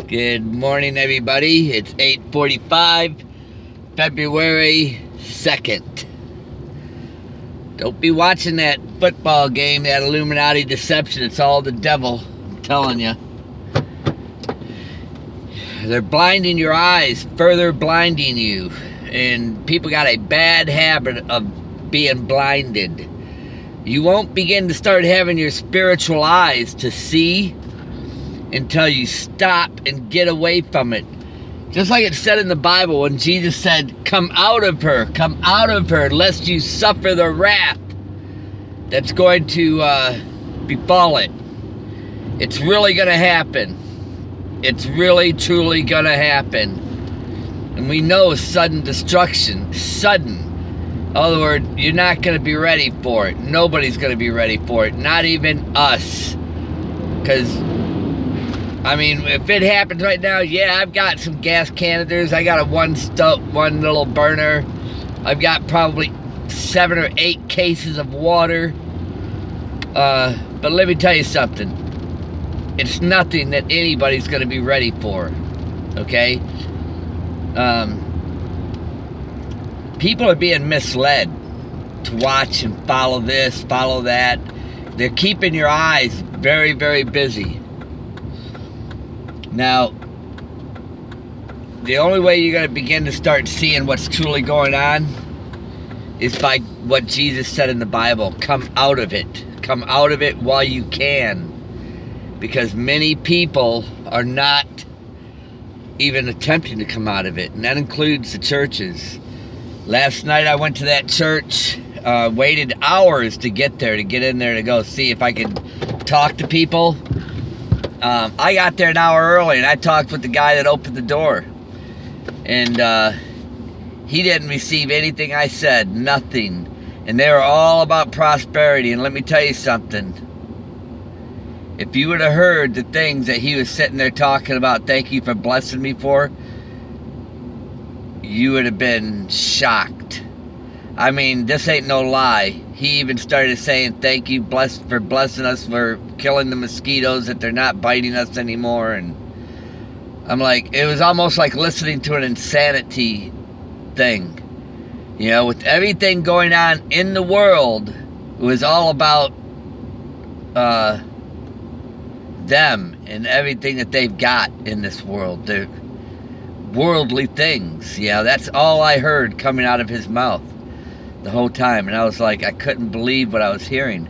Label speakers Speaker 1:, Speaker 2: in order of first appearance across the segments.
Speaker 1: Good morning, everybody. It's 8:45, February 2nd. Don't be watching that football game, that Illuminati deception. It's all the devil, I'm telling you. They're blinding your eyes, further blinding you. And people got a bad habit of being blinded. You won't begin to start having your spiritual eyes to see until you stop and get away from it. Just like it said in the Bible when Jesus said, come out of her, lest you suffer the wrath that's going to befall it. It's really going to happen. It's really, truly going to happen. And we know sudden destruction, sudden. In other words, you're not going to be ready for it. Nobody's going to be ready for it, not even us. Because I mean, if it happens right now, yeah, I've got some gas canisters. I got a one little burner. I've got probably 7 or 8 cases of water. But let me tell you something. It's nothing that anybody's going to be ready for. Okay? People are being misled to watch and follow this, follow that. They're keeping your eyes very, very busy. Now, the only way you're going to begin to start seeing what's truly going on is by what Jesus said in the Bible. Come out of it. Come out of it while you can. Because many people are not even attempting to come out of it. And that includes the churches. Last night I went to that church, waited hours to get there, to get in there to go see if I could talk to people. I got there an hour early and I talked with the guy that opened the door. And he didn't receive anything I said, nothing. And they were all about prosperity. And let me tell you something. If you would have heard the things that he was sitting there talking about, thank you for blessing me for, you would have been shocked. I mean, this ain't no lie. He even started saying thank you for blessing us, for killing the mosquitoes, that they're not biting us anymore. And I'm like, it was almost like listening to an insanity thing. You know, with everything going on in the world, it was all about them and everything that they've got in this world. They're worldly things. Yeah, that's all I heard coming out of his mouth the whole time. And I was like, I couldn't believe what I was hearing.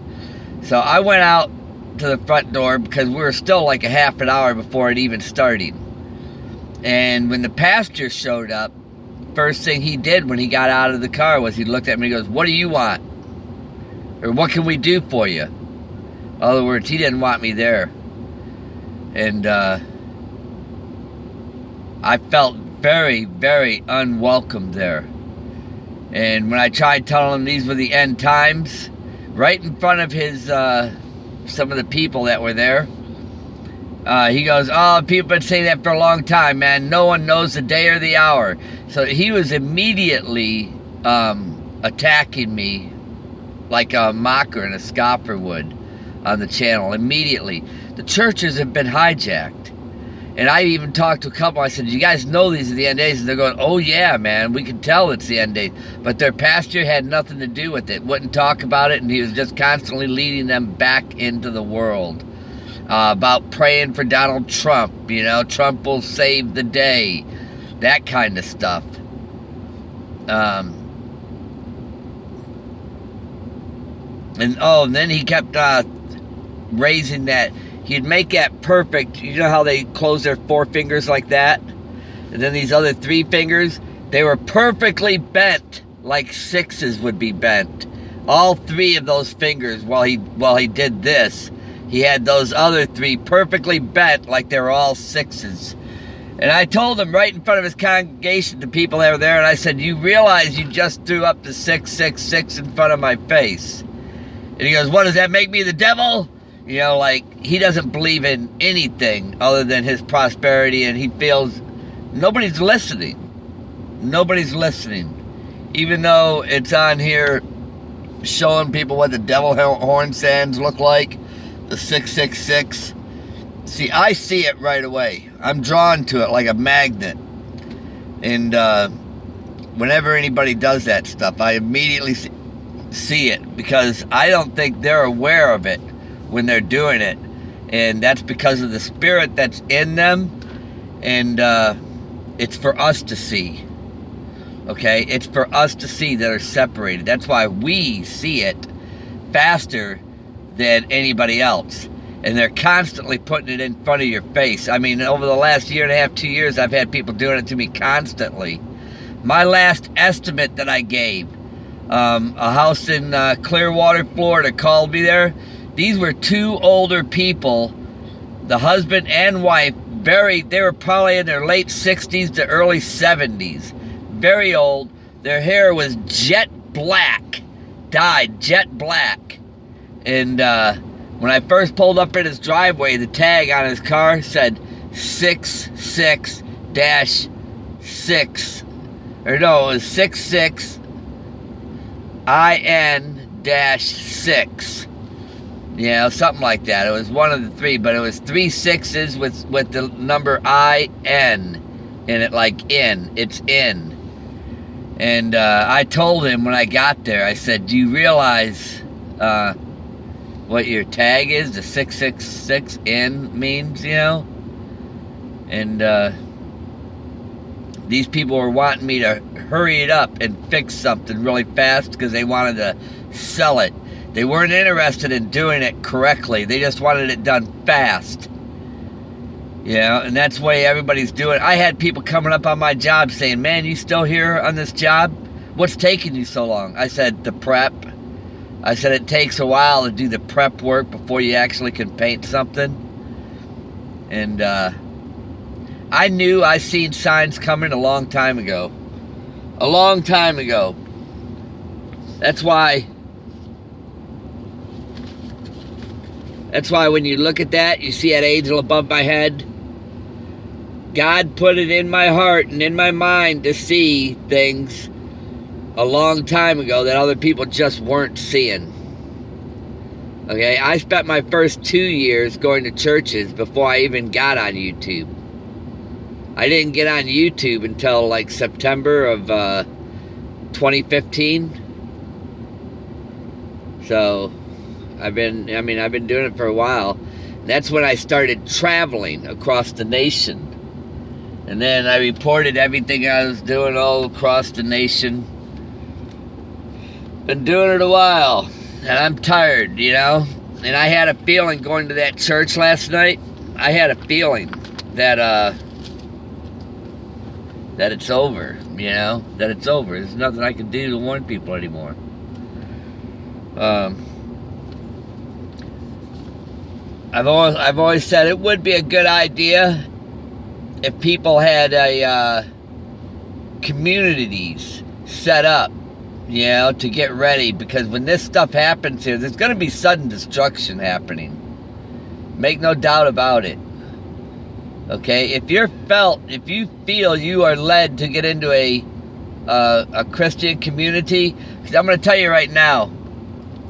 Speaker 1: So I went out to the front door because we were still like a half an hour before it even started. And when the pastor showed up, first thing he did when he got out of the car was he looked at me and he goes, what do you want? Or what can we do for you? In other words, he didn't want me there. And I felt very, very unwelcome there. And when I tried telling him these were the end times, right in front of his, some of the people that were there, he goes, oh, people have been saying that for a long time, man. No one knows the day or the hour. So he was immediately attacking me like a mocker and a scoffer would on the channel. Immediately. The churches have been hijacked. And I even talked to a couple. I said, you guys know these are the end days? And they're going, oh, yeah, man. We can tell it's the end days. But their pastor had nothing to do with it. Wouldn't talk about it. And he was just constantly leading them back into the world. About praying for Donald Trump. You know, Trump will save the day. That kind of stuff. And then he kept raising that. He'd make that perfect. You know how they close their 4 fingers like that? And then these other 3 fingers, they were perfectly bent like 6s would be bent. All 3 of those fingers while he did this, he had those other 3 perfectly bent like they were all 6s. And I told him right in front of his congregation, the people that were there, and I said, you realize you just threw up the 666 in front of my face. And he goes, what, does that make me the devil? You know, like, he doesn't believe in anything other than his prosperity, and he feels nobody's listening. Nobody's listening. Even though it's on here showing people what the devil horn sands look like, the 666. See, I see it right away. I'm drawn to it like a magnet. And whenever anybody does that stuff, I immediately see it, because I don't think they're aware of it when they're doing it. And that's because of the spirit that's in them. And it's for us to see. Okay? It's for us to see that are separated. That's why we see it faster than anybody else. And they're constantly putting it in front of your face. I mean, over the last year and a half, 2 years, I've had people doing it to me constantly. My last estimate that I gave, a house in Clearwater, Florida, called me there. These were two older people, the husband and wife, they were probably in their late 60s to early 70s. Very old. Their hair was jet black, dyed jet black. And when I first pulled up in his driveway, the tag on his car said 66-6. Or no, it was 66-IN-6. You know, something like that. It was one of the three, but it was 3 6s with the number IN in it, like in. It's in. And I told him when I got there, I said, do you realize what your tag is? The 666 in means, you know? And these people were wanting me to hurry it up and fix something really fast because they wanted to sell it. They weren't interested in doing it correctly. They just wanted it done fast. You know, and that's the way everybody's doing it. I had people coming up on my job saying, man, you still here on this job? What's taking you so long? I said, the prep. I said, it takes a while to do the prep work before you actually can paint something. And I knew I seen signs coming a long time ago. A long time ago. That's why when you look at that, you see that angel above my head. God put it in my heart and in my mind to see things a long time ago that other people just weren't seeing. Okay, I spent my first 2 years going to churches before I even got on YouTube. I didn't get on YouTube until like September of 2015. So I've been doing it for a while. That's when I started traveling across the nation. And then I reported everything I was doing all across the nation. Been doing it a while. And I'm tired, you know. And I had a feeling going to that church last night. I had a feeling that it's over, you know. That it's over. There's nothing I can do to warn people anymore. I've always said it would be a good idea if people had a communities set up, you know, to get ready, because when this stuff happens here, there's going to be sudden destruction happening. Make no doubt about it. Okay, if you feel you are led to get into a Christian community, because I'm going to tell you right now,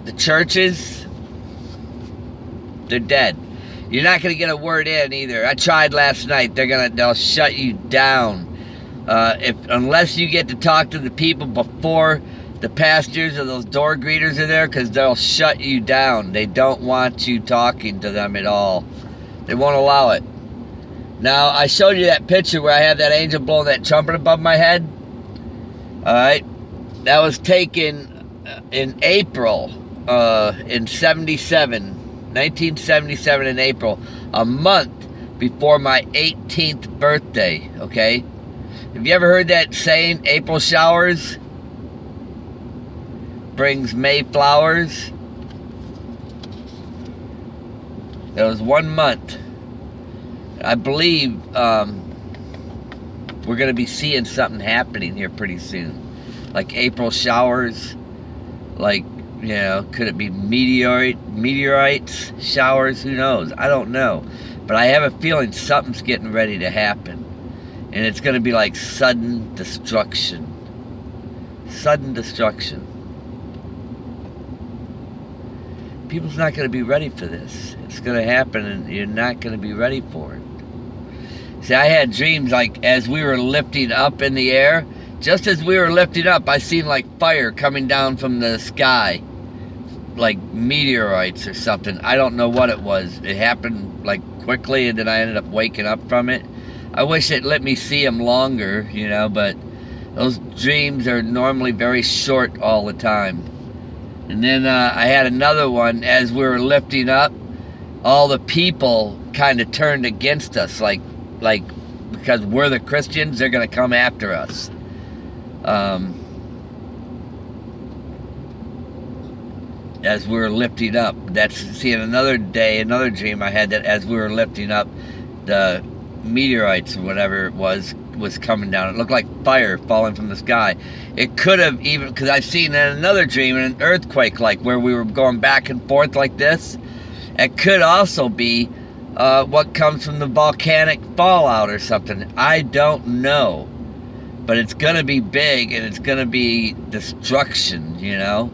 Speaker 1: the churches, they're dead. You're not going to get a word in either. I tried last night. They'll shut you down. Unless you get to talk to the people before the pastors or those door greeters are there, because they'll shut you down. They don't want you talking to them at all. They won't allow it. Now, I showed you that picture where I have that angel blowing that trumpet above my head. Alright? That was taken in April in 1977 in April, a month before my 18th birthday, okay? Have you ever heard that saying, April showers brings May flowers? It was 1 month. I believe we're going to be seeing something happening here pretty soon. Like April showers, like, you know, could it be meteorites, showers? Who knows? I don't know. But I have a feeling something's getting ready to happen. And it's going to be like sudden destruction. Sudden destruction. people's not going to be ready for this. It's going to happen, and you're not going to be ready for it. See, I had dreams like as we were lifting up in the air, just as we were lifting up, I seen like fire coming down from the sky, like meteorites or something. I don't know what it was. It happened like quickly, and then I ended up waking up from it. I wish it let me see them longer, you know, but those dreams are normally very short all the time. And then I had another one as we were lifting up. All the people kind of turned against us, like because we're the Christians, they're going to come after us. As we were lifting up. That's, seeing another day, another dream I had, that as we were lifting up, the meteorites or whatever it was coming down. It looked like fire falling from the sky. It could have even, because I've seen in another dream an earthquake, like where we were going back and forth like this. It could also be what comes from the volcanic fallout or something. I don't know. But it's going to be big, and it's going to be destruction, you know?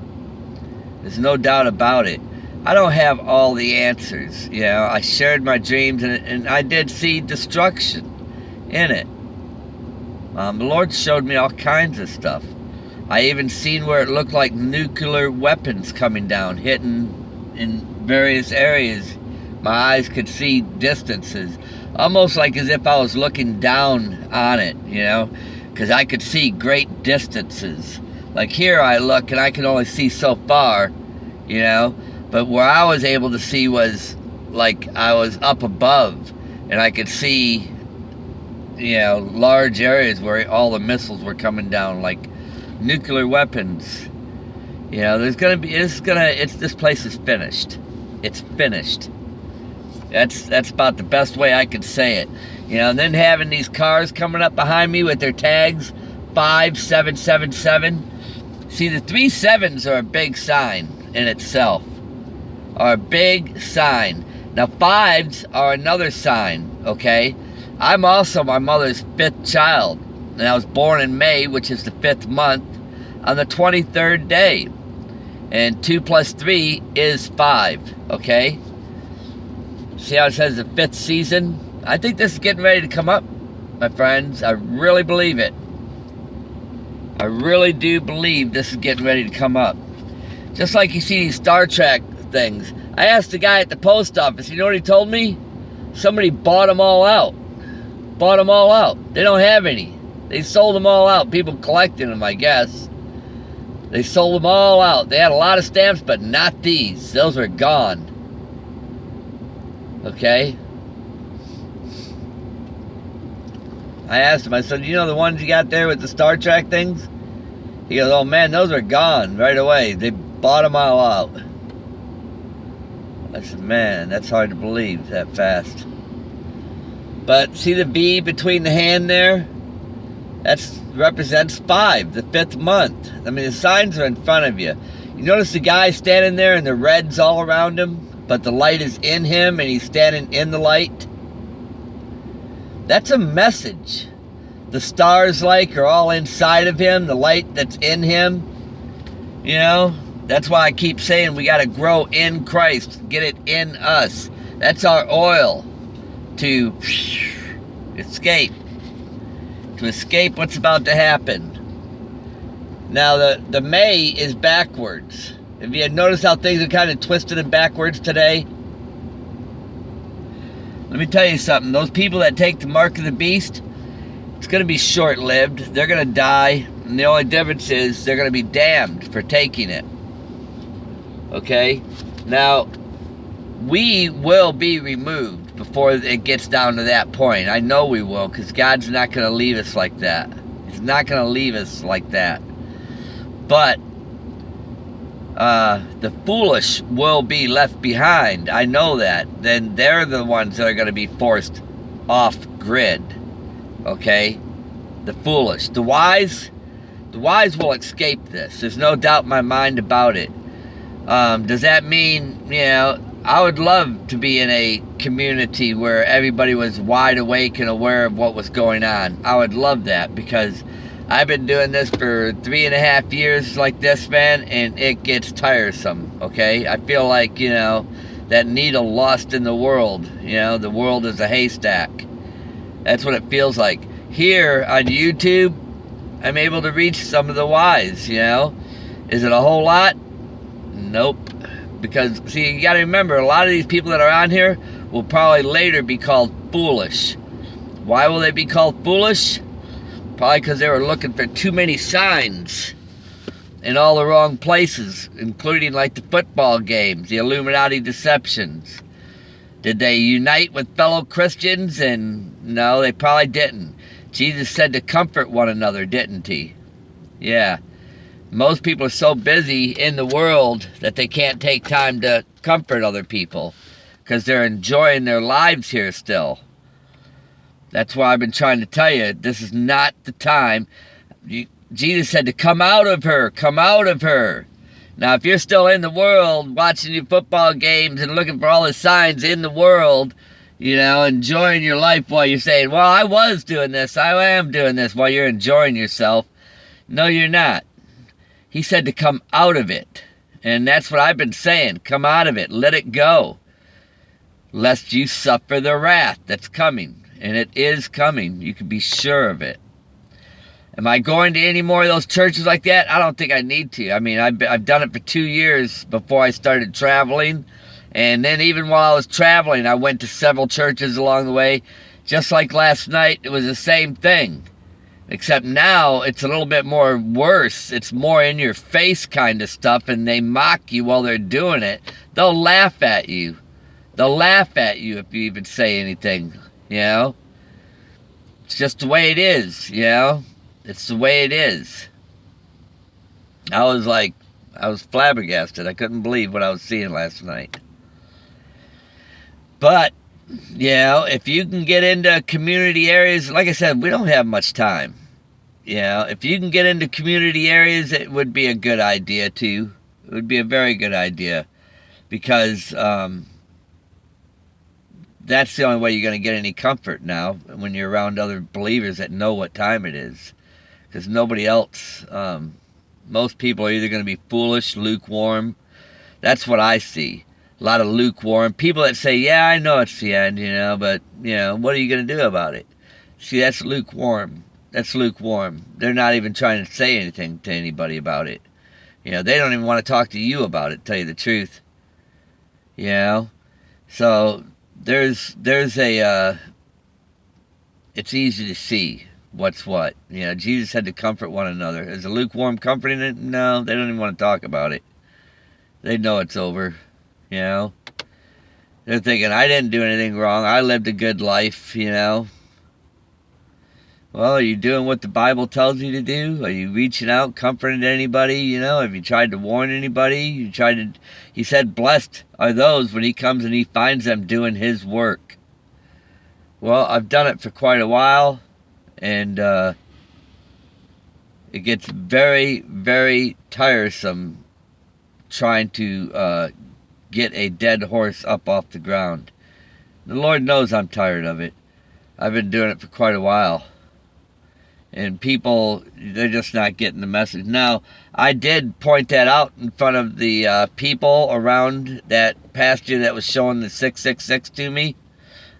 Speaker 1: There's no doubt about it. I don't have all the answers, you know? I shared my dreams, and I did see destruction in it. The Lord showed me all kinds of stuff. I even seen where it looked like nuclear weapons coming down, hitting in various areas. My eyes could see distances, almost like as if I was looking down on it, you know, because I could see great distances. Like here I look and I can only see so far, you know, but where I was able to see was like I was up above, and I could see, you know, large areas where all the missiles were coming down, like nuclear weapons. You know, there's gonna be, this place is finished. It's finished. That's about the best way I could say it. You know, and then having these cars coming up behind me with their tags, 5777. See, the 3 sevens are a big sign in itself. Are a big sign. Now, 5s are another sign, okay? I'm also my mother's 5th child. And I was born in May, which is the 5th month, on the 23rd day. And 2 plus 3 is 5, okay? See how it says the 5th season? I think this is getting ready to come up, my friends. I really believe it. I really do believe this is getting ready to come up. Just like you see these Star Trek things. I asked the guy at the post office, you know what he told me? Somebody bought them all out. Bought them all out. They don't have any. They sold them all out. People collecting them, I guess. They sold them all out. They had a lot of stamps, but not these. Those are gone. Okay? I asked him, I said, you know the ones you got there with the Star Trek things? He goes, oh man, those are gone right away. They bought them all out. I said, man, that's hard to believe that fast. But see the V between the hand there? That represents 5, the 5th month. I mean, the signs are in front of you. You notice the guy standing there and the red's all around him, but the light is in him and he's standing in the light? That's a message. The stars, like, are all inside of him, the light that's in him. You know, that's why I keep saying we got to grow in Christ, get it in us. That's our oil to escape what's about to happen. Now, the May is backwards. If you had noticed how things are kind of twisted and backwards today, let me tell you something. Those people that take the mark of the beast, it's going to be short-lived. They're going to die, and the only difference is they're going to be damned for taking it. Okay? Now, we will be removed before it gets down to that point. I know we will, because God's not going to leave us like that. He's not going to leave us like that. But the foolish will be left behind. I know that. Then they're the ones that are going to be forced off grid. Okay? The foolish. The wise will escape this. There's no doubt in my mind about it. Does that mean, you know, I would love to be in a community where everybody was wide awake and aware of what was going on. I would love that, because I've been doing this for 3.5 years like this, man, and it gets tiresome, okay? I feel like, that needle lost in the world. The world is a haystack. That's what it feels like. Here on YouTube, I'm able to reach some of the wise, Is it a whole lot? Nope. Because, see, you got to remember, a lot of these people that are on here will probably later be called foolish. Why will they be called foolish? Probably because they were looking for too many signs in all the wrong places, including like the football games, the Illuminati deceptions. Did they unite with fellow Christians? And no, they probably didn't. Jesus said to comfort one another, didn't he? Yeah. Most people are so busy in the world that they can't take time to comfort other people because they're enjoying their lives here still. That's why I've been trying to tell you, this is not the time. Jesus said to come out of her, come out of her. Now, if you're still in the world watching your football games and looking for all the signs in the world, enjoying your life while you're saying, well, I was doing this, I am doing this, while you're enjoying yourself. No, you're not. He said to come out of it. And that's what I've been saying. Come out of it. Let it go. Lest you suffer the wrath that's coming. And it is coming. You can be sure of it. Am I going to any more of those churches like that? I don't think I need to. I mean, I've done it for 2 years before I started traveling. And then even while I was traveling, I went to several churches along the way. Just like last night, it was the same thing. Except now, it's a little bit more worse. It's more in your face kind of stuff, and they mock you while they're doing it. They'll laugh at you. They'll laugh at you if you even say anything, It's just the way it is, It's the way it is. I was flabbergasted. I couldn't believe what I was seeing last night. But, if you can get into community areas, like I said, we don't have much time. If you can get into community areas, it would be a good idea too. It would be a very good idea. Because that's the only way you're going to get any comfort now, when you're around other believers that know what time it is. Because nobody else, most people are either going to be foolish, lukewarm. That's what I see. A lot of lukewarm people that say, yeah, I know it's the end, but, what are you going to do about it? See, that's lukewarm. That's lukewarm. They're not even trying to say anything to anybody about it. They don't even want to talk to you about it, tell you the truth. So there's a, it's easy to see what's what. Jesus had to comfort one another. Is a lukewarm comforting it? No, they don't even want to talk about it. They know it's over. They're thinking, I didn't do anything wrong. I lived a good life, Well, are you doing what the Bible tells you to do? Are you reaching out, comforting anybody? Have you tried to warn anybody? He said, blessed are those when he comes and he finds them doing his work. Well, I've done it for quite a while, and it gets very, very tiresome trying to get a dead horse up off the ground. The Lord knows I'm tired of it. I've been doing it for quite a while. And people, they're just not getting the message. Now, I did point that out in front of the people around that pasture that was showing the 666 to me.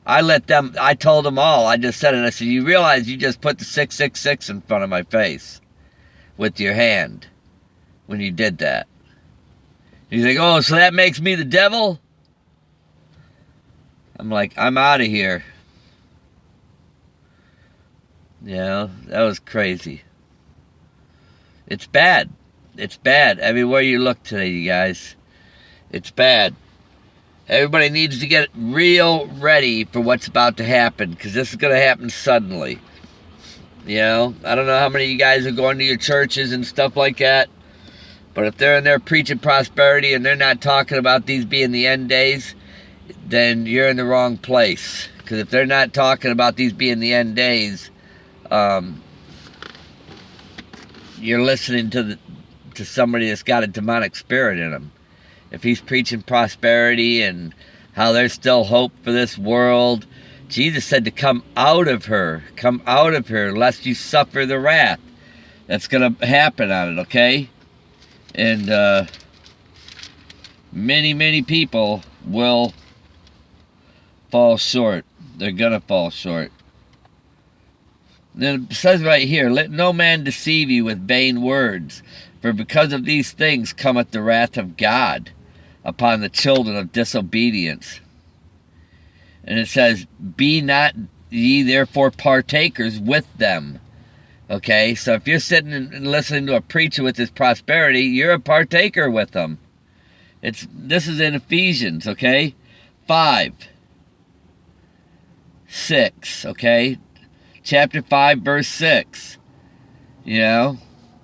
Speaker 1: I told them all, I just said it, I said, you realize you just put the 666 in front of my face with your hand when you did that. He's like, oh, so that makes me the devil? I'm like, I'm out of here. That was crazy. It's bad. It's bad. Everywhere you look today, you guys. It's bad. Everybody needs to get real ready for what's about to happen, because this is going to happen suddenly. I don't know how many of you guys are going to your churches and stuff like that. But if they're in there preaching prosperity and they're not talking about these being the end days, then you're in the wrong place. Because if they're not talking about these being the end days, you're listening to somebody that's got a demonic spirit in them. If he's preaching prosperity and how there's still hope for this world, Jesus said to come out of her, lest you suffer the wrath. that's going to happen on it, okay? And many, many people will fall short. They're going to fall short. Then it says right here, let no man deceive you with vain words, for because of these things cometh the wrath of God upon the children of disobedience. And it says, be not ye therefore partakers with them. Okay, so if you're sitting and listening to a preacher with his prosperity, you're a partaker with them. This is in Ephesians, okay? 5, 6, okay? Chapter 5, verse 6. You know,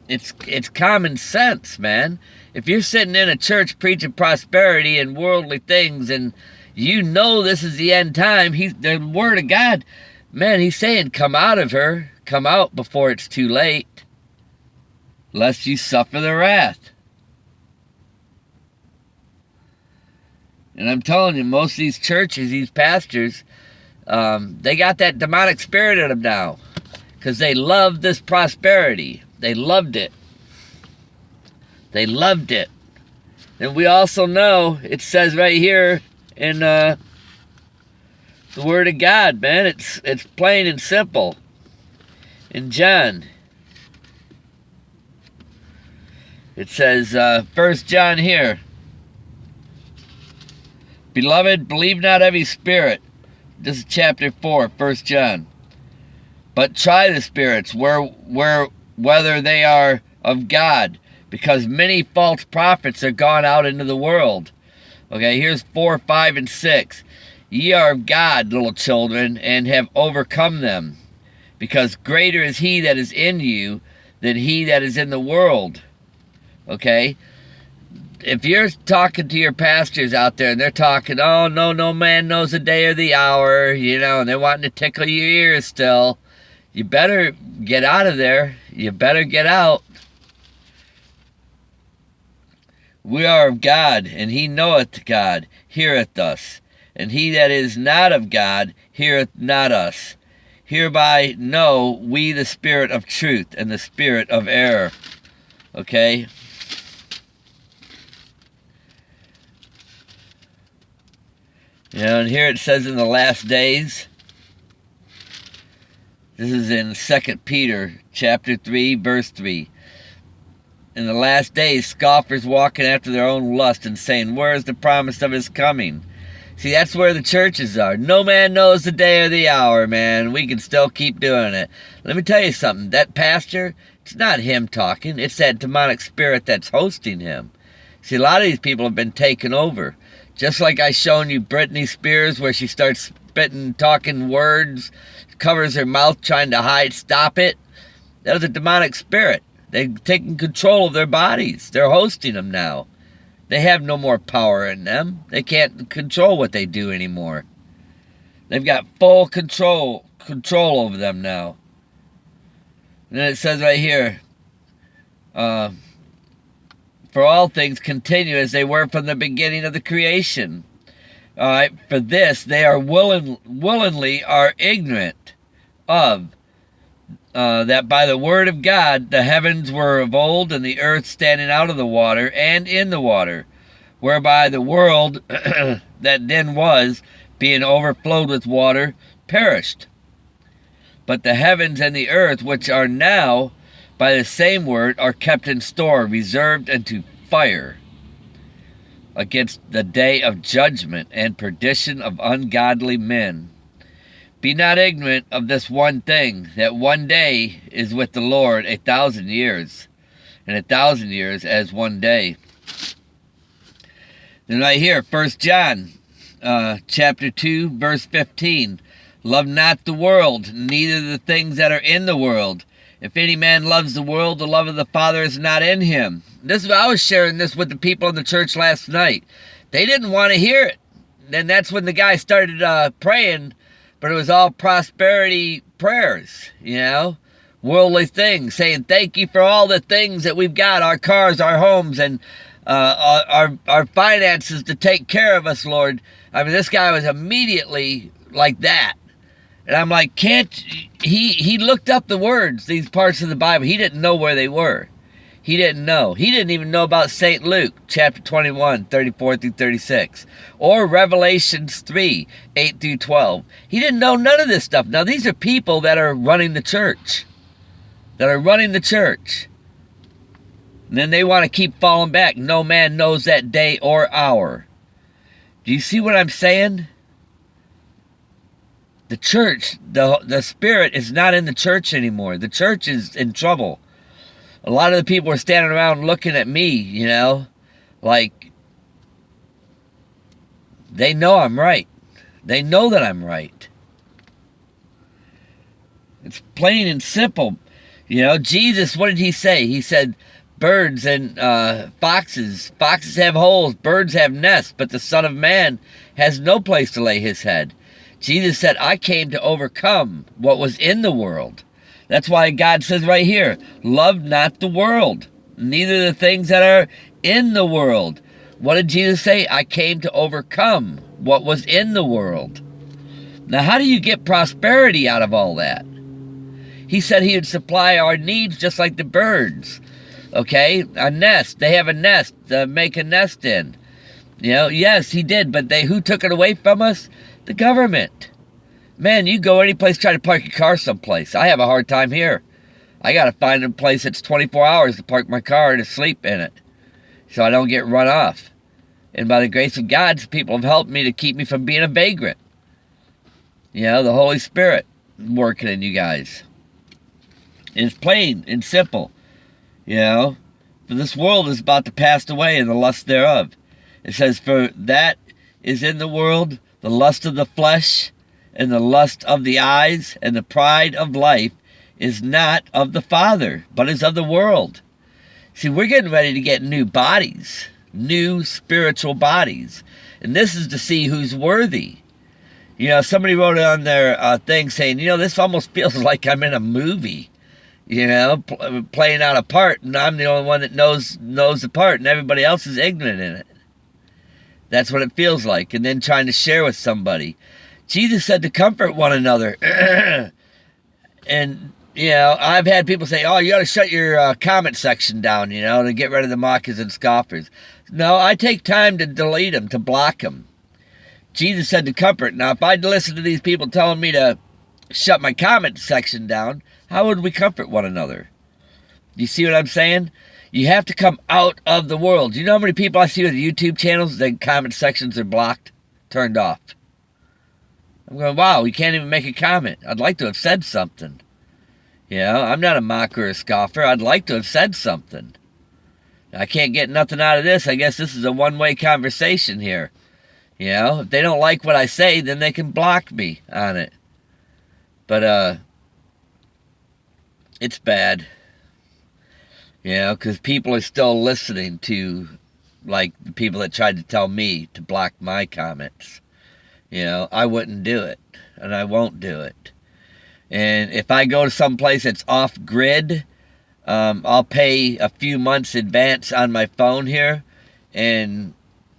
Speaker 1: it's common sense, man. If you're sitting in a church preaching prosperity and worldly things, and you know this is the end time, the word of God, man, he's saying, come out of her, come out before it's too late, lest you suffer the wrath. And I'm telling you, most of these churches, these pastors, they got that demonic spirit in them now, because they love this prosperity. They loved it. They loved it. And we also know, it says right here in the Word of God, man, it's plain and simple. In John, it says, 1 John here, beloved, believe not every spirit. This is chapter 4, 1 John. But try the spirits, whether they are of God, because many false prophets are gone out into the world. Okay, here's 4, 5, and 6. Ye are of God, little children, and have overcome them, because greater is he that is in you than he that is in the world. Okay? If you're talking to your pastors out there and they're talking, oh, no man knows the day or the hour, you know, and they're wanting to tickle your ears still, you better get out of there. You better get out. We are of God, and he knoweth God, heareth us. And he that is not of God heareth not us. Hereby know we the spirit of truth and the spirit of error. Okay? You know, and here it says in the last days, this is in 2 Peter chapter 3, verse 3. In the last days, scoffers walking after their own lust and saying, where is the promise of his coming? See, that's where the churches are. No man knows the day or the hour, man. We can still keep doing it. Let me tell you something. That pastor, it's not him talking. It's that demonic spirit that's hosting him. See, a lot of these people have been taken over. Just like I shown you Britney Spears, where she starts spitting, talking words, covers her mouth trying to hide, stop it. That was a demonic spirit. They've taken control of their bodies. They're hosting them now. They have no more power in them. They can't control what they do anymore. They've got full control over them now. And then it says right here, for all things continue as they were from the beginning of the creation. All right, for this they are willingly are ignorant of, that by the word of God the heavens were of old, and the earth standing out of the water and in the water, whereby the world that then was, being overflowed with water, perished. But the heavens and the earth, which are now by the same word, are kept in store, reserved unto fire, against the day of judgment and perdition of ungodly men. Be not ignorant of this one thing, that one day is with the Lord 1,000 years, and 1,000 years as one day. Then right here, 1 John chapter 2, verse 15. Love not the world, neither the things that are in the world. If any man loves the world, the love of the Father is not in him. I was sharing this with the people in the church last night. They didn't want to hear it. Then that's when the guy started praying, but it was all prosperity prayers, you know, worldly things, saying thank you for all the things that we've got, our cars, our homes, and our finances to take care of us, Lord. I mean, this guy was immediately like that. And I'm like, can't he looked up the words, these parts of the Bible. He didn't know where they were. He didn't know. He didn't even know about St. Luke, chapter 21, 34 through 36. Or Revelations 3, 8 through 12. He didn't know none of this stuff. Now, these are people that are running the church. And then they want to keep falling back. No man knows that day or hour. Do you see what I'm saying? The church, the spirit is not in the church anymore. The church is in trouble. A lot of the people are standing around looking at me, you know, like they know I'm right. They know that I'm right. It's plain and simple. You know, Jesus, what did he say? He said, birds and foxes have holes, birds have nests, but the Son of Man has no place to lay his head. Jesus said, I came to overcome what was in the world. That's why God says right here, love not the world, neither the things that are in the world. What did Jesus say? I came to overcome what was in the world. Now, how do you get prosperity out of all that? He said he would supply our needs just like the birds. Okay? A nest. They have a nest to make a nest in. You know, yes, he did, but who took it away from us? The government. Man, you go any place, try to park your car someplace. I have a hard time here. I got to find a place that's 24 hours to park my car and to sleep in it so I don't get run off. And by the grace of God, people have helped me to keep me from being a vagrant. You know, the Holy Spirit working in you guys. And it's plain and simple. You know, for this world is about to pass away and the lust thereof. It says, for that is in the world, the lust of the flesh, and the lust of the eyes, and the pride of life is not of the Father, but is of the world. See, we're getting ready to get new bodies, new spiritual bodies. And this is to see who's worthy. You know, somebody wrote on their thing saying, you know, this almost feels like I'm in a movie, you know, playing out a part, and I'm the only one that knows the part, and everybody else is ignorant in it. That's what it feels like. And then trying to share with somebody. Jesus said to comfort one another. And, you know, I've had people say, oh, you ought to shut your comment section down, you know, to get rid of the mockers and scoffers. No, I take time to delete them, to block them. Jesus said to comfort. Now, if I'd listen to these people telling me to shut my comment section down, how would we comfort one another? You see what I'm saying? You have to come out of the world. Do you know how many people I see with YouTube channels, their comment sections are blocked, turned off? I'm going, wow, you can't even make a comment. I'd like to have said something. You know, I'm not a mocker or a scoffer. I'd like to have said something. I can't get nothing out of this. I guess this is a one-way conversation here. You know, if they don't like what I say, then they can block me on it. But, it's bad. You know, because people are still listening to, like, the people that tried to tell me to block my comments. You know, I wouldn't do it, and I won't do it. And if I go to some place that's off-grid, I'll pay a few months advance on my phone here, and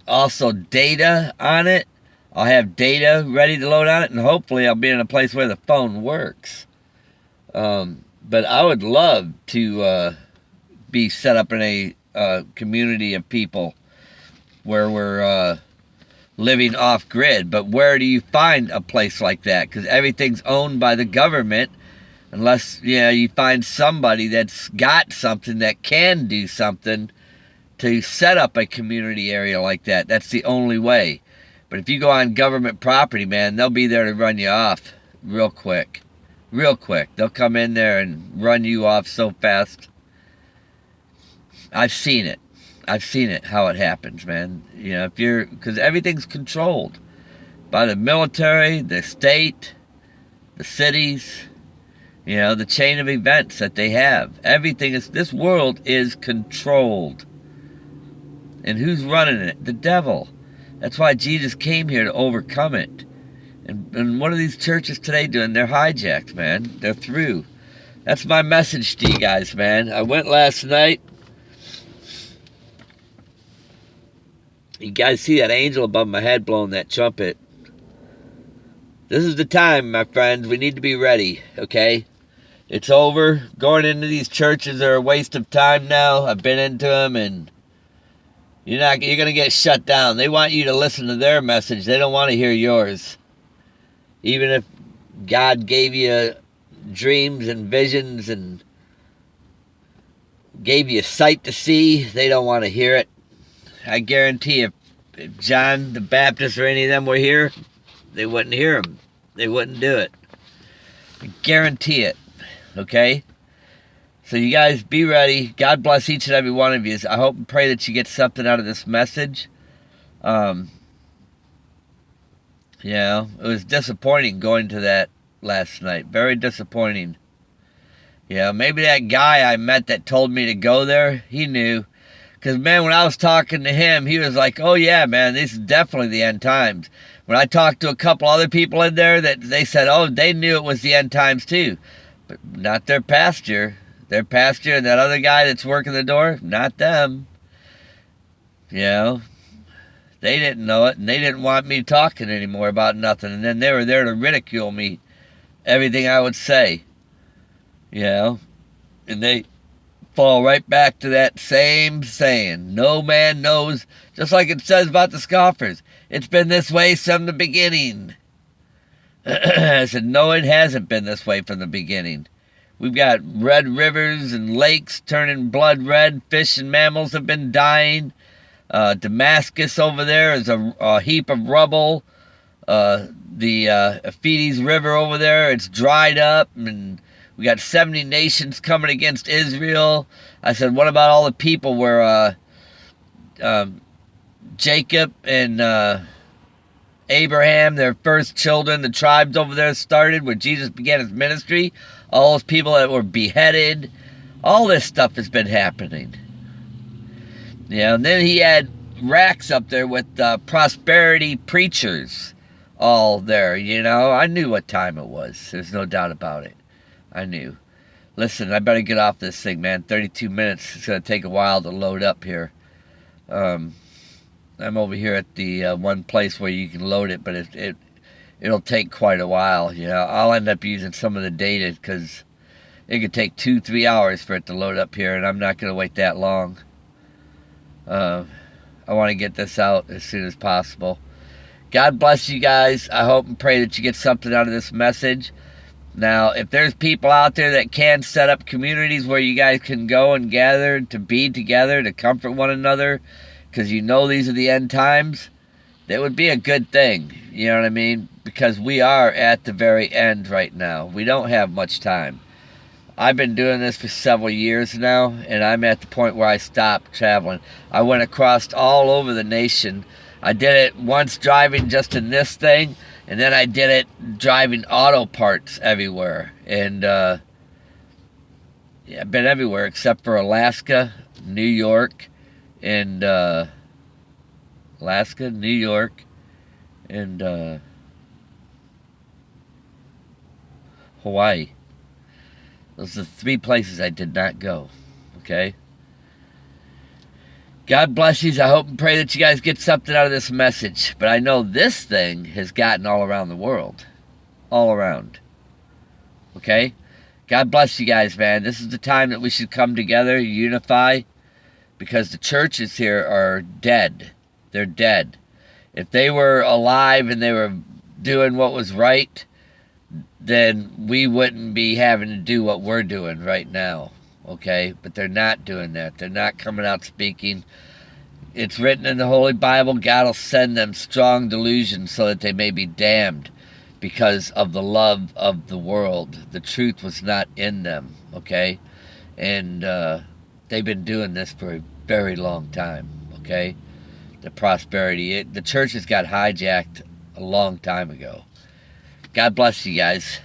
Speaker 1: also data on it. I'll have data ready to load on it, and hopefully I'll be in a place where the phone works. But I would love to be set up in a community of people where we're living off-grid. But where do you find a place like that? Because everything's owned by the government, unless, you know, you find somebody that's got something that can do something to set up a community area like that. That's the only way. But if you go on government property, man, they'll be there to run you off real quick. Real quick. They'll come in there and run you off so fast. I've seen it. I've seen it, how it happens, man. You know, because everything's controlled by the military, the state, the cities, you know, the chain of events that they have. This world is controlled. And who's running it? The devil. That's why Jesus came here, to overcome it. And what are these churches today doing? They're hijacked, man. They're through. That's my message to you guys, man. I went last night. You guys see that angel above my head blowing that trumpet? This is the time, my friends. We need to be ready, okay? It's over. Going into these churches are a waste of time now. I've been into them, and you're going to get shut down. They want you to listen to their message. They don't want to hear yours. Even if God gave you dreams and visions and gave you sight to see, they don't want to hear it. I guarantee if John the Baptist or any of them were here, they wouldn't hear him. They wouldn't do it. I guarantee it. Okay? So you guys be ready. God bless each and every one of you. I hope and pray that you get something out of this message. It was disappointing going to that last night. Very disappointing. Maybe that guy I met that told me to go there, he knew. Because, man, when I was talking to him, he was like, oh, yeah, man, this is definitely the end times. When I talked to a couple other people in there, that they said, oh, they knew it was the end times too. But not their pastor. Their pastor and that other guy that's working the door, not them. They didn't know it, and they didn't want me talking anymore about nothing. And then they were there to ridicule me, everything I would say. And they fall right back to that same saying, no man knows, just like it says about the scoffers. It's been this way from the beginning. I said, no, it hasn't been this way from the beginning. We've got red rivers and lakes turning blood red. Fish and mammals have been dying. Damascus over there is a heap of rubble. The Euphrates River over there, it's dried up. And we got 70 nations coming against Israel. I said, what about all the people where Jacob and Abraham, their first children, the tribes over there started where Jesus began his ministry? All those people that were beheaded. All this stuff has been happening. And then he had racks up there with prosperity preachers all there, I knew what time it was. There's no doubt about it. I knew. Listen, I better get off this thing, man. 32 minutes. It's going to take a while to load up here. I'm over here at the one place where you can load it, but it'll take quite a while. I'll end up using some of the data because it could take 2-3 hours for it to load up here, and I'm not going to wait that long. I want to get this out as soon as possible. God bless you guys. I hope and pray that you get something out of this message. Now, if there's people out there that can set up communities where you guys can go and gather to be together, to comfort one another, because these are the end times, that would be a good thing. You know what I mean? Because we are at the very end right now. We don't have much time. I've been doing this for several years now, and I'm at the point where I stopped traveling. I went across all over the nation. I did it once driving just in this thing, and then I did it driving auto parts everywhere. And I've been everywhere except for Alaska, New York, and Hawaii. Those are the 3 places I did not go. Okay? God bless you. I hope and pray that you guys get something out of this message. But I know this thing has gotten all around the world. All around. Okay? God bless you guys, man. This is the time that we should come together, unify, because the churches here are dead. They're dead. If they were alive and they were doing what was right, then we wouldn't be having to do what we're doing right now, okay? But they're not doing that. They're not coming out speaking. It's written in the Holy Bible, God will send them strong delusions so that they may be damned because of the love of the world. The truth was not in them, okay? And they've been doing this for a very long time, okay? The prosperity. The church has got hijacked a long time ago. God bless you guys.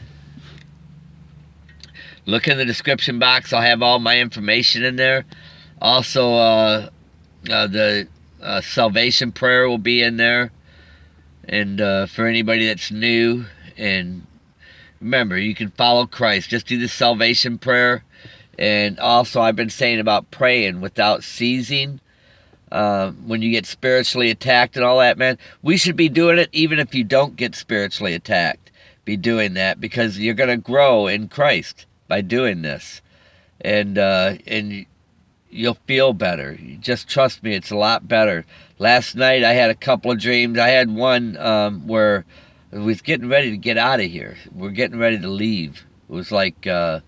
Speaker 1: Look in the description box. I'll have all my information in there. Also, the salvation prayer will be in there. And for anybody that's new. And remember, you can follow Christ. Just do the salvation prayer. And also, I've been saying about praying without ceasing. When you get spiritually attacked and all that, man. We should be doing it even if you don't get spiritually attacked. be doing that, because you're going to grow in Christ by doing this, and you'll feel better. Just trust me, it's a lot better. Last night I had a couple of dreams. I had one where I was getting ready to get out of here. We're getting ready to leave. It was like I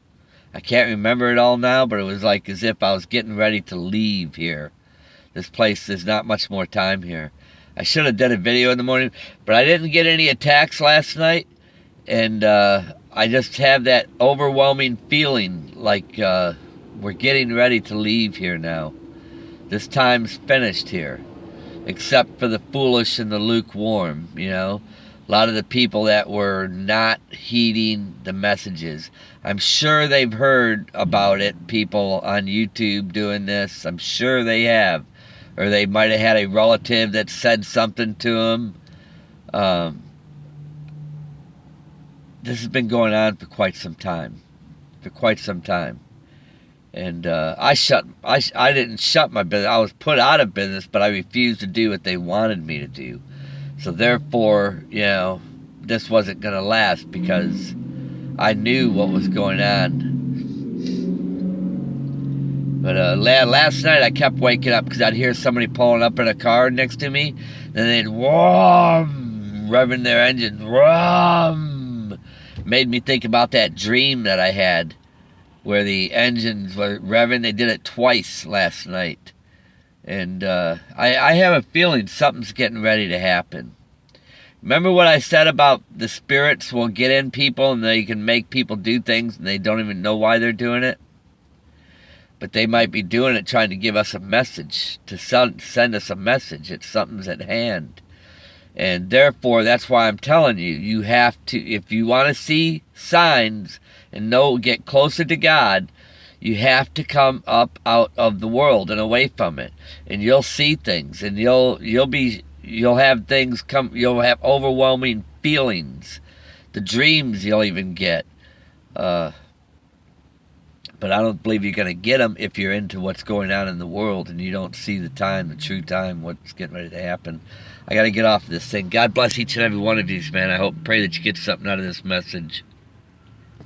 Speaker 1: can't remember it all now, but it was like as if I was getting ready to leave here. This place, there's not much more time here. I should have done a video in the morning, but I didn't get any attacks last night, and I just have that overwhelming feeling like we're getting ready to leave here now. This time's finished here, except for the foolish and the lukewarm, you know. A lot of the people that were not heeding the messages. I'm sure they've heard about it, people on YouTube doing this. I'm sure they have. Or they might have had a relative that said something to them. This has been going on for quite some time. And I didn't shut my business. I was put out of business, but I refused to do what they wanted me to do. So therefore, you know, this wasn't going to last, because I knew what was going on. But last night I kept waking up because I'd hear somebody pulling up in a car next to me, and they'd revving their engine, made me think about that dream that I had where the engines were revving. They did it twice last night. And I have a feeling something's getting ready to happen. Remember what I said about the spirits will get in people and they can make people do things and they don't even know why they're doing it? But they might be doing it trying to give us a message, to send us a message that something's at hand. And therefore, that's why I'm telling you, you have to, if you want to see signs and get closer to God, you have to come up out of the world and away from it. And you'll see things, and you'll have things come, you'll have overwhelming feelings. The dreams you'll even get. But I don't believe you're going to get them if you're into what's going on in the world and you don't see the time, the true time, what's getting ready to happen. I got to get off this thing. God bless each and every one of you, man. I pray that you get something out of this message.